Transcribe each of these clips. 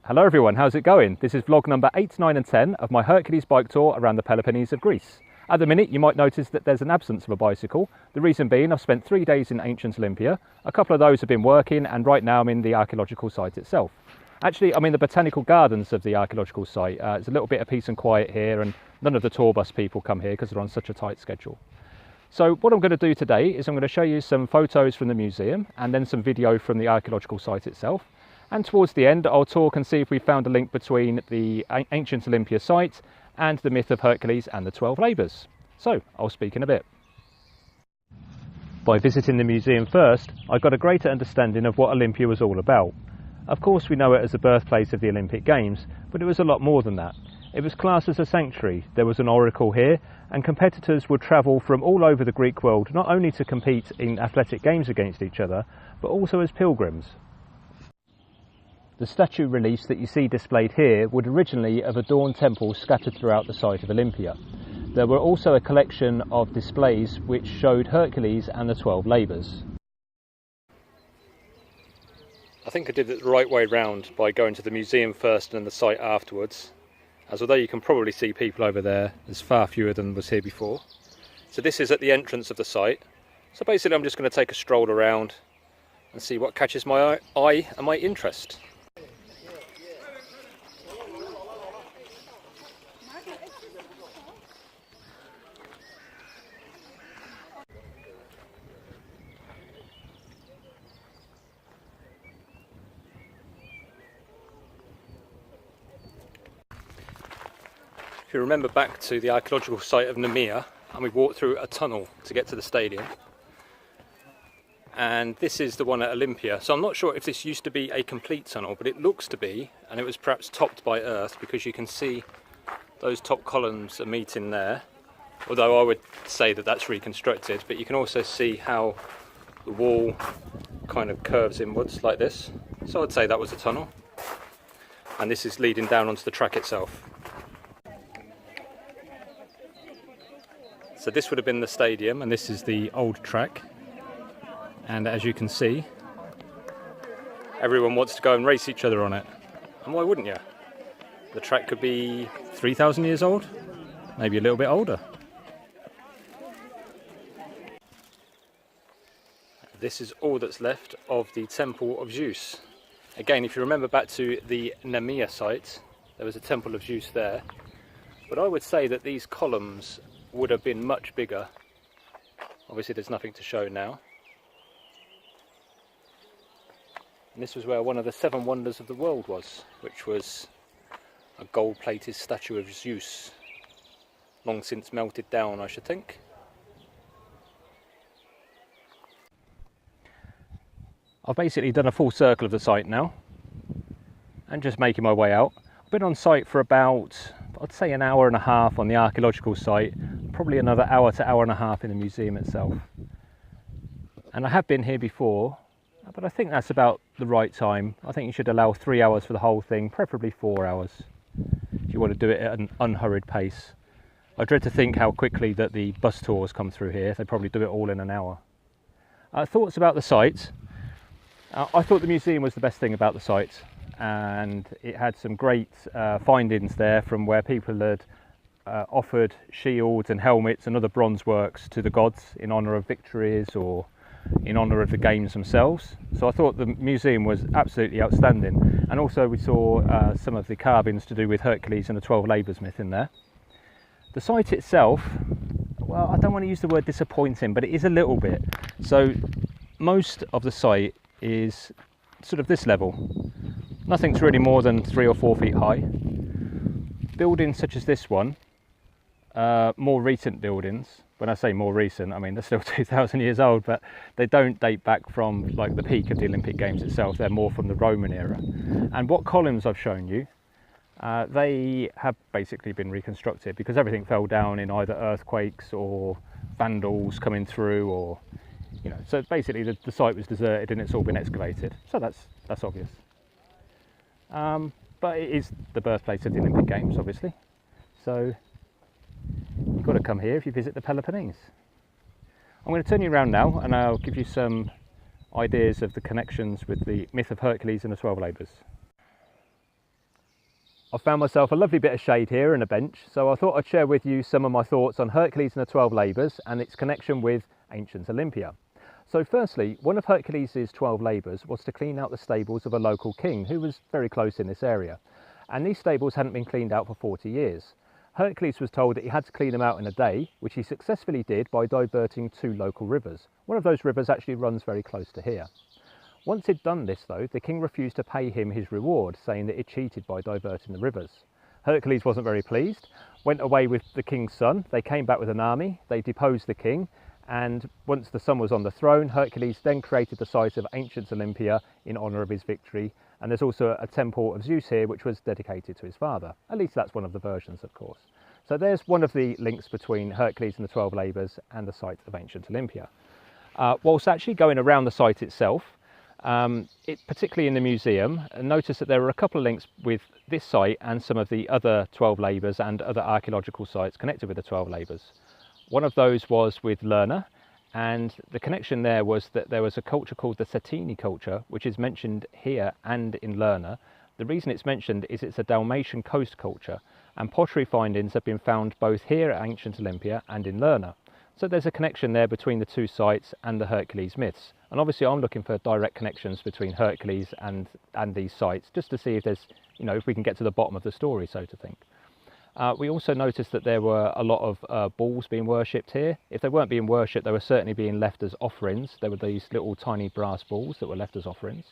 Hello everyone, how's it going? This is vlog number 8, 9 and 10 of my Hercules bike tour around the Peloponnese of Greece. At the minute you might notice that there's an absence of a bicycle. The reason being I've spent 3 days in Ancient Olympia. A couple of those have been working and right now I'm in the archaeological site itself. Actually I'm in the botanical gardens of the archaeological site. It's a little bit of peace and quiet here and none of the tour bus people come here because they're on such a tight schedule. So what I'm going to do today is I'm going to show you some photos from the museum and then some video from the archaeological site itself. And towards the end, I'll talk and see if we found a link between the Ancient Olympia site and the myth of Hercules and the 12 labours. So, I'll speak in a bit. By visiting the museum first, I got a greater understanding of what Olympia was all about. Of course, we know it as the birthplace of the Olympic Games, but it was a lot more than that. It was classed as a sanctuary, there was an oracle here, and competitors would travel from all over the Greek world not only to compete in athletic games against each other, but also as pilgrims. The statue reliefs that you see displayed here would originally have adorned temples scattered throughout the site of Olympia. There were also a collection of displays which showed Hercules and the 12 labours. I think I did it the right way round by going to the museum first and the site afterwards, as although you can probably see people over there, there's far fewer than was here before. So this is at the entrance of the site. So basically I'm just going to take a stroll around and see what catches my eye and my interest. If you remember back to the archaeological site of Nemea, and we walked through a tunnel to get to the stadium, and this is the one at Olympia. So I'm not sure if this used to be a complete tunnel, but it looks to be, and it was perhaps topped by earth because you can see those top columns are meeting there, although I would say that that's reconstructed, but you can also see how the wall kind of curves inwards like this. So I'd say that was a tunnel, and this is leading down onto the track itself. So this would have been the stadium and this is the old track, and as you can see everyone wants to go and race each other on it, and why wouldn't you? The track could be 3,000 years old, maybe a little bit older. This is all that's left of the temple of Zeus. Again, if you remember back to the Nemea site, there was a temple of Zeus there, but I would say that these columns would have been much bigger. Obviously there's nothing to show now. And this was where one of the 7 wonders of the world was, which was a gold-plated statue of Zeus, long since melted down, I should think. I've basically done a full circle of the site now and just making my way out. I've been on site for about, I'd say, an hour and a half on the archaeological site, probably another hour to hour and a half in the museum itself. And I have been here before, but I think that's about the right time. I think you should allow 3 hours for the whole thing, preferably 4 hours, if you want to do it at an unhurried pace. I dread to think how quickly that the bus tours come through here. They probably do it all in an hour. Thoughts about the site. I thought the museum was the best thing about the site, and it had some great findings there from where people had offered shields and helmets and other bronze works to the gods in honour of victories or in honour of the games themselves. So I thought the museum was absolutely outstanding, and also we saw some of the carvings to do with Hercules and the 12 labours myth in there. The site itself, well, I don't want to use the word disappointing, but it is a little bit. So most of the site is sort of this level. Nothing's really more than 3 or 4 feet high. Buildings such as this one, more recent buildings, when I say more recent, I mean they're still 2,000 years old, but they don't date back from like the peak of the Olympic Games itself. They're more from the Roman era. And what columns I've shown you, they have basically been reconstructed because everything fell down in either earthquakes or vandals coming through, or you know, so basically the site was deserted and it's all been excavated. So that's obvious. But it is the birthplace of the Olympic Games, obviously. So you've got to come here if you visit the Peloponnese. I'm going to turn you around now and I'll give you some ideas of the connections with the myth of Hercules and the 12 labours. I found myself a lovely bit of shade here and a bench, so I thought I'd share with you some of my thoughts on Hercules and the 12 Labours and its connection with Ancient Olympia. So firstly, one of Hercules' 12 labours was to clean out the stables of a local king who was very close in this area. And these stables hadn't been cleaned out for 40 years. Hercules was told that he had to clean them out in a day, which he successfully did by diverting 2 local rivers. One of those rivers actually runs very close to here. Once he'd done this though, the king refused to pay him his reward, saying that he cheated by diverting the rivers. Hercules wasn't very pleased, went away with the king's son. They came back with an army, they deposed the king, and once the son was on the throne, Hercules then created the site of Ancient Olympia in honour of his victory. And there's also a temple of Zeus here, which was dedicated to his father. At least that's one of the versions, of course. So there's one of the links between Hercules and the 12 Labours and the site of Ancient Olympia. Whilst actually going around the site itself, particularly in the museum, notice that there were a couple of links with this site and some of the other 12 Labours and other archaeological sites connected with the 12 Labours. One of those was with Lerna, and the connection there was that there was a culture called the Satini culture, which is mentioned here and in Lerna. The reason it's mentioned is it's a Dalmatian coast culture, and pottery findings have been found both here at Ancient Olympia and in Lerna. So there's a connection there between the 2 sites and the Hercules myths. And obviously I'm looking for direct connections between Hercules and these sites, just to see if there's, if we can get to the bottom of the story, so to think. We also noticed that there were a lot of bulls being worshipped here. If they weren't being worshipped, they were certainly being left as offerings. There were these little tiny brass balls that were left as offerings.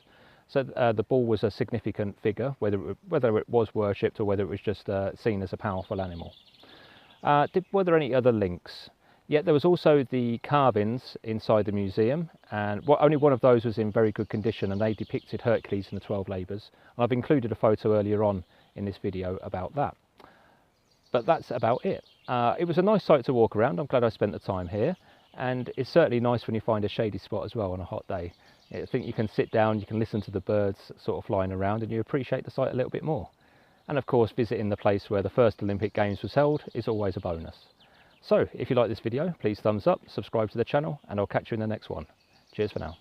So the bull was a significant figure, whether it was worshipped or whether it was just seen as a powerful animal. Were there any other links? Yet there was also the carvings inside the museum, and only one of those was in very good condition, and they depicted Hercules and the 12 Labours. And I've included a photo earlier on in this video about that. But that's about it. It was a nice site to walk around. I'm glad I spent the time here, and it's certainly nice when you find a shady spot as well on a hot day. I think you can sit down, you can listen to the birds sort of flying around, and you appreciate the site a little bit more. And of course, visiting the place where the first Olympic Games was held is always a bonus. So if you like this video, please thumbs up, subscribe to the channel, and I'll catch you in the next one. Cheers for now.